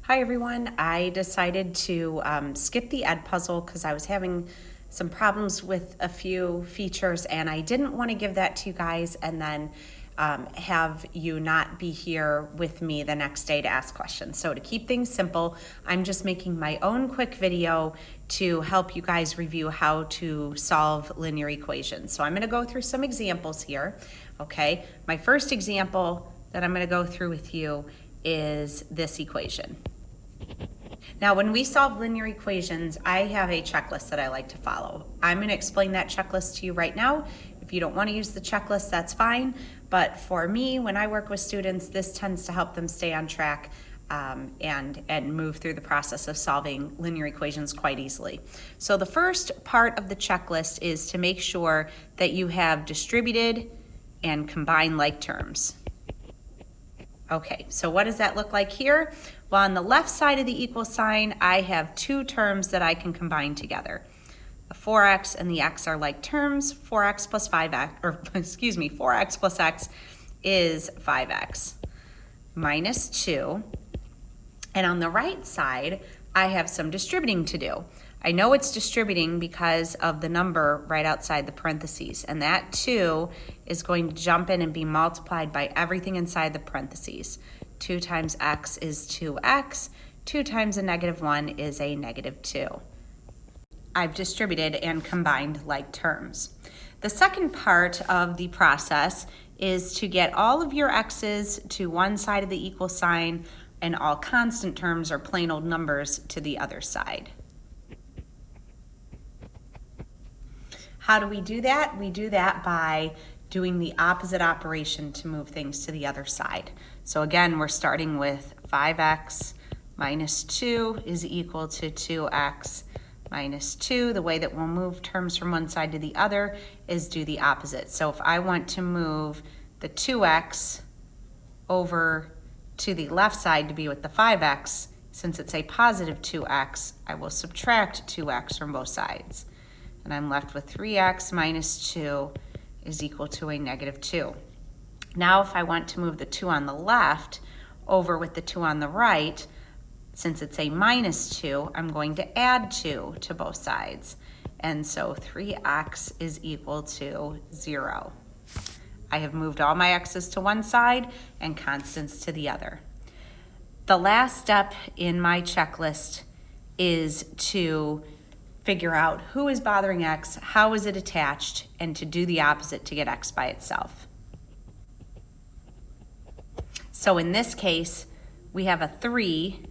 Hi everyone, I decided to skip the ed puzzle because I was having some problems with a few features and I didn't want to give that to you guys and then have you not be here with me the next day to ask questions. So to keep things simple, I'm just making my own quick video to help you guys review how to solve linear equations. So I'm going to go through some examples here, okay? My first example that I'm going to go through with you is this equation. Now, when we solve linear equations, I have a checklist that I like to follow. I'm going to explain that checklist to you right now. If you don't want to use the checklist, that's fine. But for me, when I work with students, this tends to help them stay on track and move through the process of solving linear equations quite easily. So the first part of the checklist is to make sure that you have distributed and combined like terms. Okay, so what does that look like here? Well, on the left side of the equal sign, I have two terms that I can combine together. The 4x and the x are like terms. 4x plus 5x, or excuse me, 4x plus x is 5x minus 2. And on the right side, I have some distributing to do. I know it's distributing because of the number right outside the parentheses, and that 2 is going to jump in and be multiplied by everything inside the parentheses. 2 times x is 2x, 2 times a negative 1 is a negative 2. I've distributed and combined like terms. The second part of the process is to get all of your x's to one side of the equal sign and all constant terms or plain old numbers to the other side. How do we do that? We do that by doing the opposite operation to move things to the other side. So again, we're starting with 5x minus 2 is equal to 2x minus 2. The way that we'll move terms from one side to the other is do the opposite. So if I want to move the 2x over to the left side to be with the 5x, since it's a positive 2x, I will subtract 2x from both sides. And I'm left with 3x minus 2 is equal to a negative 2. Now if I want to move the 2 on the left over with the 2 on the right, since it's a minus 2, I'm going to add 2 to both sides. And so 3x is equal to 0. I have moved all my x's to one side and constants to the other. The last step in my checklist is to figure out who is bothering x, how is it attached, and to do the opposite to get x by itself. So in this case, we have a 3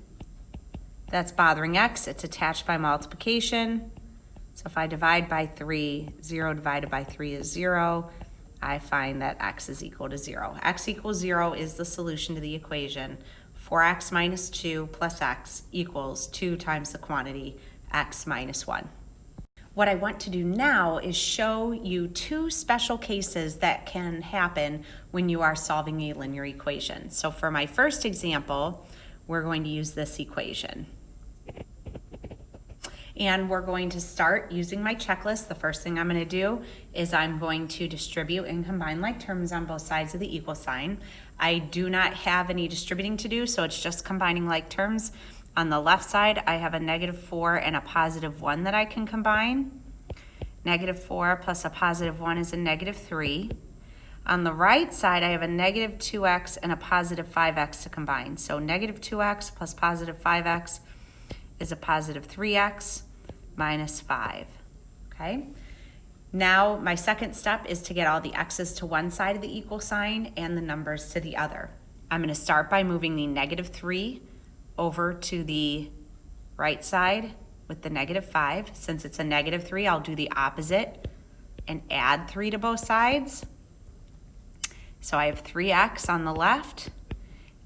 that's bothering x. It's attached by multiplication. So if I divide by 3, 0 divided by 3 is 0. I find that x is equal to 0. X equals 0 is the solution to the equation. 4x minus 2 plus x equals 2 times the quantity x minus 1. What I want to do now is show you two special cases that can happen when you are solving a linear equation. So for my first example, we're going to use this equation. And we're going to start using my checklist. The first thing I'm going to do is I'm going to distribute and combine like terms on both sides of the equal sign. I do not have any distributing to do, so it's just combining like terms. On the left side, I have a negative 4 and a positive 1 that I can combine. Negative 4 plus a positive 1 is a negative 3. On the right side, I have a negative 2x and a positive 5x to combine. So negative 2x plus positive 5x is a positive 3x minus 5. Okay? Now, my second step is to get all the x's to one side of the equal sign and the numbers to the other. I'm going to start by moving the negative 3 over to the right side with the negative 5. Since it's a negative 3, I'll do the opposite and add 3 to both sides. So I have 3x on the left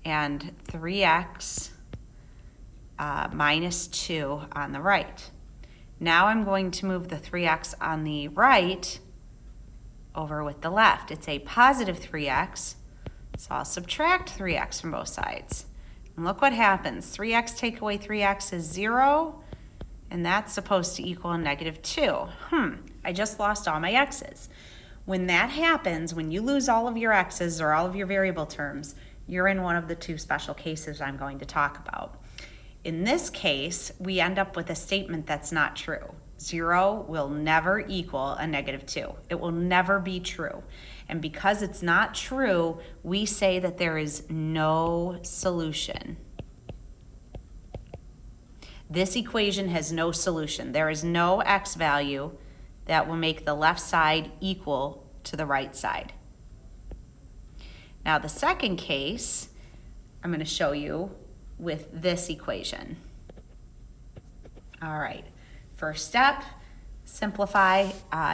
and 3x minus 2 on the right. Now I'm going to move the 3x on the right over with the left. It's a positive 3x, so I'll subtract 3x from both sides. And look what happens. 3x take away 3x is 0, and that's supposed to equal a negative 2. I just lost all my x's. When that happens, when you lose all of your x's or all of your variable terms, you're in one of the two special cases I'm going to talk about. in this case, we end up with a statement that's not true. 0 will never equal a -2. It will never be true. And because it's not true, we say that there is no solution. This equation has no solution. There is no x value that will make the left side equal to the right side. Now the second case, I'm going to show you with this equation. All right, first step, simplify,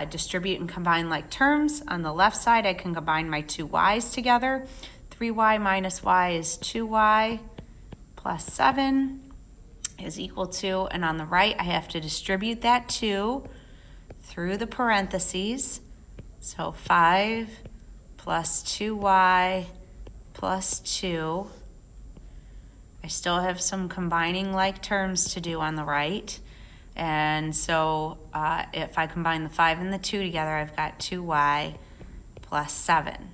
distribute and combine like terms. On the left side, I can combine my two y's together. 3y minus y is 2y plus 7 is equal to, and on the right, I have to distribute that 2 through the parentheses. So 5 plus 2y plus 2. I still have some combining like terms to do on the right. And so if I combine the 5 and the 2 together, I've got 2y plus 7.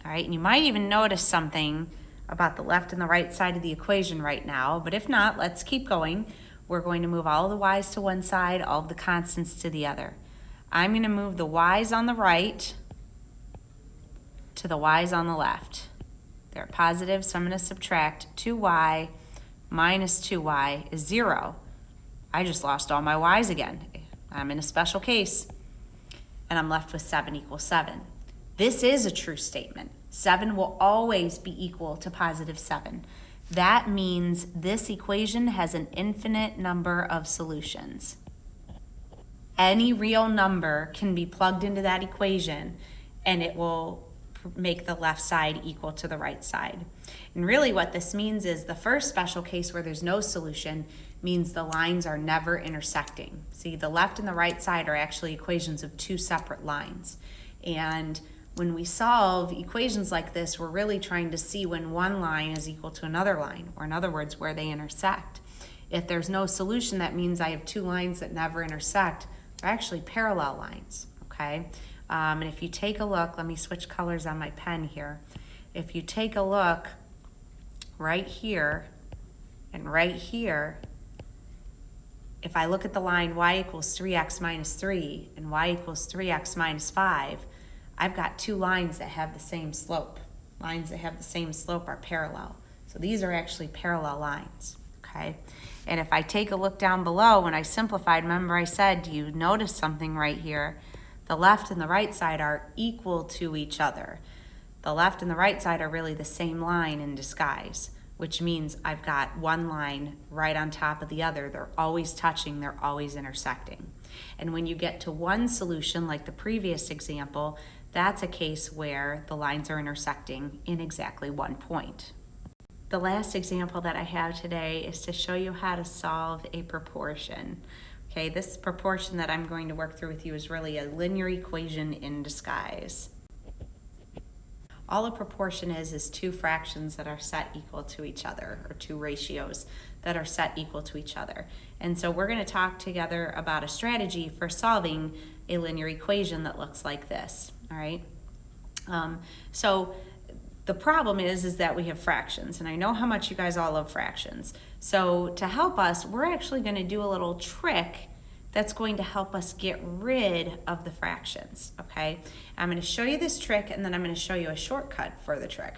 All right, and you might even notice something about the left and the right side of the equation right now, but if not, let's keep going. We're going to move all of the y's to one side, all of the constants to the other. I'm going to move the y's on the right to the y's on the left. They're positive, so I'm going to subtract 2y minus 2y is 0. I just lost all my y's again. I'm in a special case, and I'm left with 7 equals 7. This is a true statement. 7 will always be equal to positive 7. That means this equation has an infinite number of solutions. Any real number can be plugged into that equation, and it will make the left side equal to the right side. And really what this means is the first special case where there's no solution means the lines are never intersecting. See, the left and the right side are actually equations of two separate lines. And when we solve equations like this, we're really trying to see when one line is equal to another line, or in other words, where they intersect. If there's no solution, that means I have two lines that never intersect. They're actually parallel lines, okay? And if you take a look, let me switch colors on my pen here. If you take a look right here and right here, if I look at the line y equals 3x minus 3 and y equals 3x minus 5, I've got two lines that have the same slope. Lines that have the same slope are parallel. So these are actually parallel lines, okay? And if I take a look down below, when I simplified, remember I said, do you notice something right here? The left and the right side are equal to each other. The left and the right side are really the same line in disguise, which means I've got one line right on top of the other. They're always touching, they're always intersecting. And when you get to one solution, like the previous example, that's a case where the lines are intersecting in exactly one point. The last example that I have today is to show you how to solve a proportion. Okay, this proportion that I'm going to work through with you is really a linear equation in disguise. All a proportion is two fractions that are set equal to each other, or two ratios that are set equal to each other. And so we're going to talk together about a strategy for solving a linear equation that looks like this, all right? So the problem is that we have fractions, and I know how much you guys all love fractions. So to help us, we're actually going to do a little trick that's going to help us get rid of the fractions, okay? I'm going to show you this trick, and then I'm going to show you a shortcut for the trick.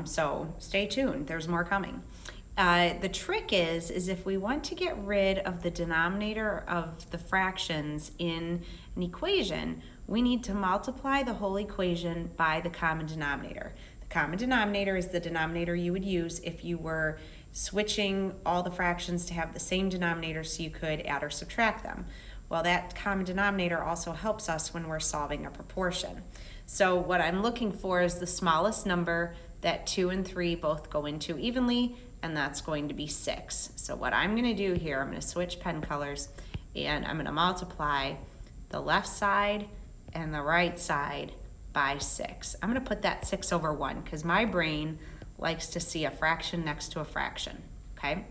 So stay tuned, there's more coming. The trick is if we want to get rid of the denominator of the fractions in an equation, we need to multiply the whole equation by the common denominator. The common denominator is the denominator you would use if you were switching all the fractions to have the same denominator so you could add or subtract them. Well, that common denominator also helps us when we're solving a proportion. So what I'm looking for is the smallest number that 2 and 3 both go into evenly, and that's going to be 6. So what I'm going to do here, I'm going to switch pen colors, and I'm going to multiply the left side and the right side by 6. I'm going to put that 6 over 1 because my brain likes to see a fraction next to a fraction, okay?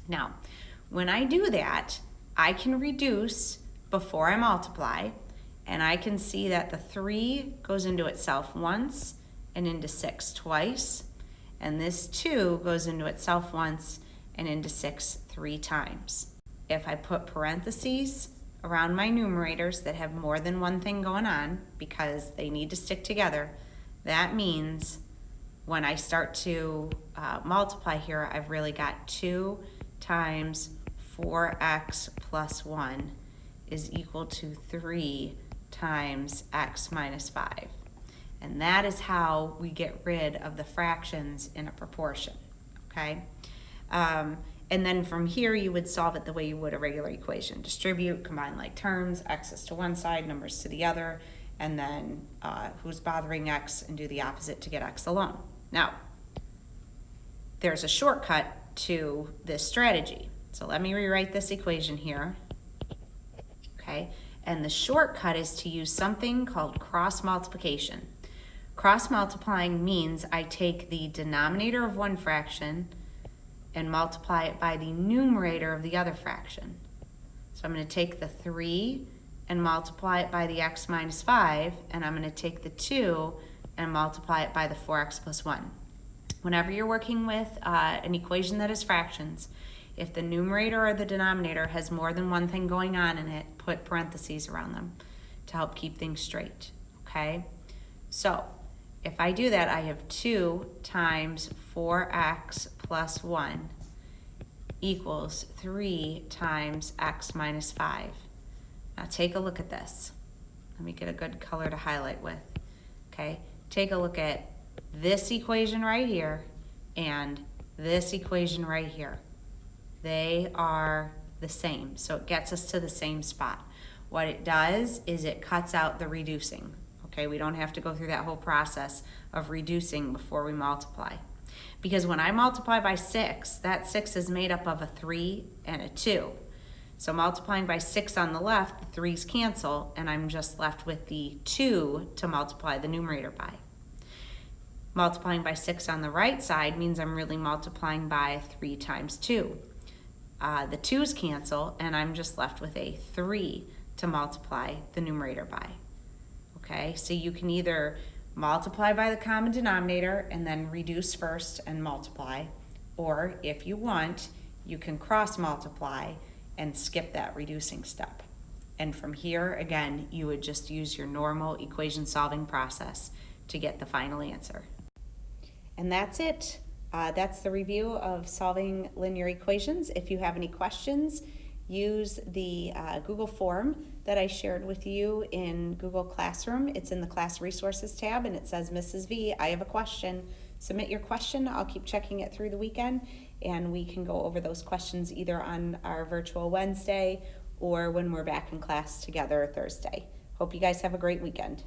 Now, when I do that, I can reduce before I multiply, and I can see that the 3 goes into itself once and into 6 twice, and this 2 goes into itself once and into 6 3 times. If I put parentheses around my numerators that have more than one thing going on because they need to stick together, that means when I start to multiply here, I've really got 2 times 4x plus 1 is equal to 3 times x minus 5. And that is how we get rid of the fractions in a proportion, okay? And then from here, you would solve it the way you would a regular equation. Distribute, combine like terms, x's to one side, numbers to the other, and then who's bothering x, and do the opposite to get x alone. Now, there's a shortcut to this strategy. So let me rewrite this equation here, okay? And the shortcut is to use something called cross multiplication. Cross multiplying means I take the denominator of one fraction and multiply it by the numerator of the other fraction. So I'm going to take the 3 and multiply it by the x minus 5, and I'm going to take the 2 and multiply it by the 4x plus 1. Whenever you're working with an equation that is fractions, if the numerator or the denominator has more than one thing going on in it, put parentheses around them to help keep things straight, okay? So if I do that, I have 2 times 4x plus 1 equals 3 times x minus 5. Now take a look at this. Let me get a good color to highlight with, okay? Take a look at this equation right here and this equation right here. They are the same, so it gets us to the same spot. What it does is it cuts out the reducing. Okay, we don't have to go through that whole process of reducing before we multiply. Because when I multiply by 6, that 6 is made up of a 3 and a 2. So multiplying by 6 on the left, the 3's cancel, and I'm just left with the 2 to multiply the numerator by. Multiplying by 6 on the right side means I'm really multiplying by 3 times 2. The 2's cancel, and I'm just left with a 3 to multiply the numerator by. Okay, so you can either multiply by the common denominator and then reduce first and multiply, or if you want, you can cross multiply and skip that reducing step. And from here, again, you would just use your normal equation solving process to get the final answer. And that's it. That's the review of solving linear equations. If you have any questions, use the Google form that I shared with you in Google Classroom. It's in the Class Resources tab, and it says, Mrs. V, I have a question. Submit your question. I'll keep checking it through the weekend, and we can go over those questions either on our virtual Wednesday or when we're back in class together Thursday. Hope you guys have a great weekend.